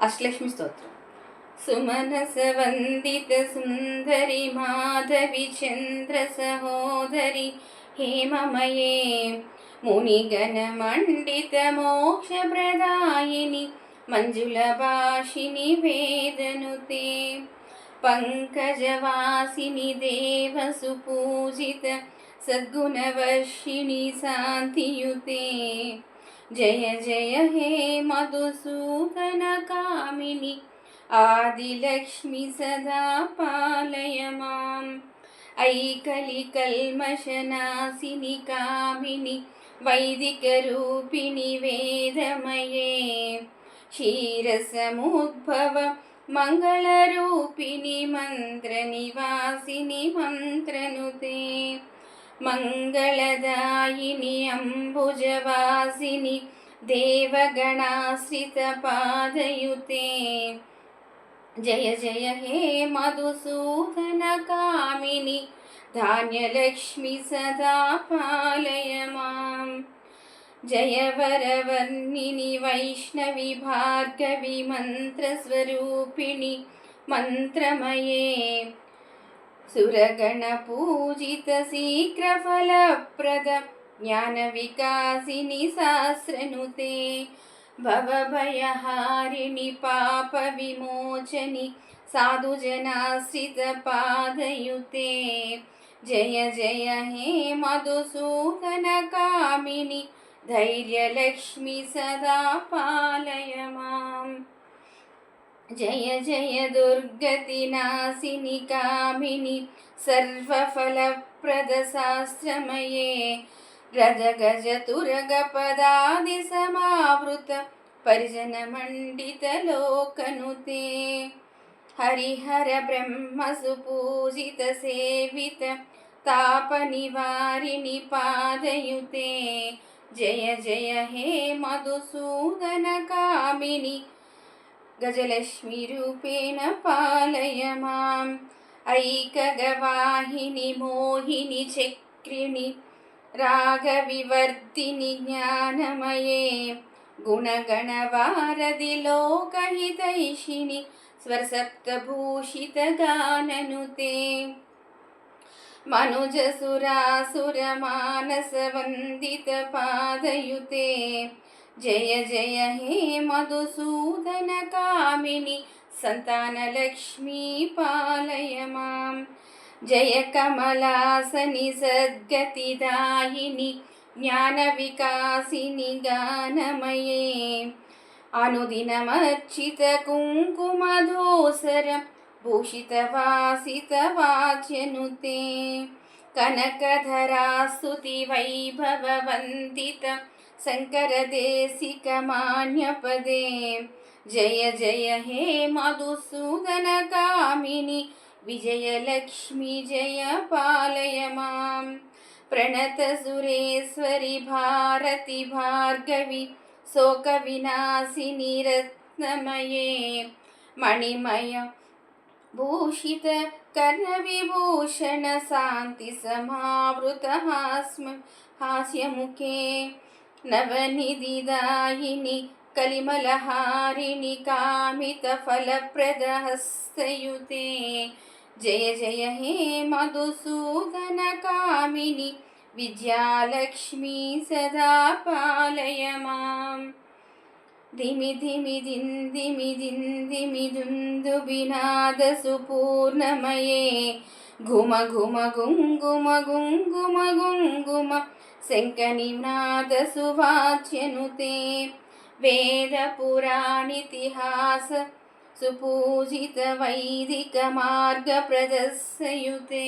అష్టలక్ష్మి స్తోత్రం. సుమనస వందిత సుందరి మాధవి చంద్ర సహోదరి హేమమయే మునిగణ మండిత మోక్ష ప్రదాయిని మంజుల భాషిని వేదనుతే పంకజవాసిని దేవసుపూజిత సద్గుణవర్షిణి శాంతియుతే జయ జయ హే మధుసూదన కామిని ఆదిలక్ష్మి సదా పాలయ మాం ఐకలి కల్మషనాశిని కామిని వైదిక రూపిణి వేదమయే క్షీరసముద్భవ మంగళరూపిణి మంత్ర నివాసిని మంత్రనుతే మంగళదాయిని అంబుజవాసిని దేవగణాశ్రిత పాదయుతే జయ జయ హే మధుసూదన కామిని ధాన్యలక్ష్మి సదా పాలయ మాం జయ వరవర్ణిని వైష్ణవి భార్గవి మంత్రస్వరూపిణి మంత్రమయే సురగణ పూజిత శీఘ్రఫలప్రద జ్ఞాన వికాసిని శాస్త్రనుతే భవభయహారిణి పాప విమోచని సాధుజనాశ్రిత పాదయుతే జయ జయ హే మధుసూదన కామిని ధైర్యలక్ష్మి సదా పాలయ మాం జయ జయ దుర్గతి నాశిని కామిని సర్వఫలప్రద శాస్త్రమయే రజగజ తురగ పదాది సమావృత పరిజన మండిత లోకనుతే హరిహర బ్రహ్మ సుపూజిత సేవిత తాప నివారిణి పాదయుతే జయ జయ హే మధుసూదన కామిని గజలక్ష్మి రూపేణ పాలయ మాం ఐకగవాహిని మోహిని చక్రిణి రాగవివర్ధిని జ్ఞానమయే గుణగణవారధి లోకహితైషిణి స్వరసప్తభూషిత గాననుతే మనుజసురాసుర మానస వందిత పాదయుతే జయ జయ హే మధుసూదన కామిని సంతానలక్ష్మీ పాలయ మాం జయ కమలాసని సద్గతిదాయిని జ్ఞాన వికాసిని గానమయే అనుదినమర్చిత కుంకుమధూసర భూషిత వాసిత వాచ్యనుతే కనకధరాస్తుతి వైభవ వందిత శంకరదేశిక మాన్యపదే జయ జయ హే మధుసూదన కామిని విజయలక్ష్మి జయ పాలయ మాం ప్రణత సురేశ్వరి భారతి భార్గవి శోక వినాశిని రత్నమయే మణిమయ భూషిత కర్ణ విభూషణ శాంతి సమావృత హాస్యముఖే నవనిధిదాయిని కలిమలహారిణి కామిత ఫలప్రద హస్తయుతే జయ జయ హే మధుసూదన కామిని విద్యాలక్ష్మి సదా పాలయ మాం ధిమి ధిమి దిందిమి దిందిమి దుందుబినాద సుపూర్ణమయే ఘుమ ఘుమ గుంగుమ గుంగుమ గుంగుమ శంఖనినాద సువాచ్యనుతే వేద పురాణితిహాస సుపూజిత వైదిక మార్గ ప్రదర్శయుతే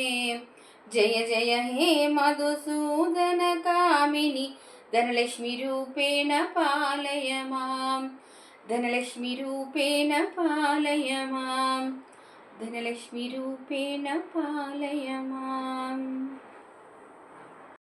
జయ జయ హే మధుసూదన కామిని ధనలక్ష్మి రూపేణ పాలయ మాం ధనలక్ష్మి రూపేణ పాలయ మాం ధనలక్ష్మి రూపేణ పాలయ మాం.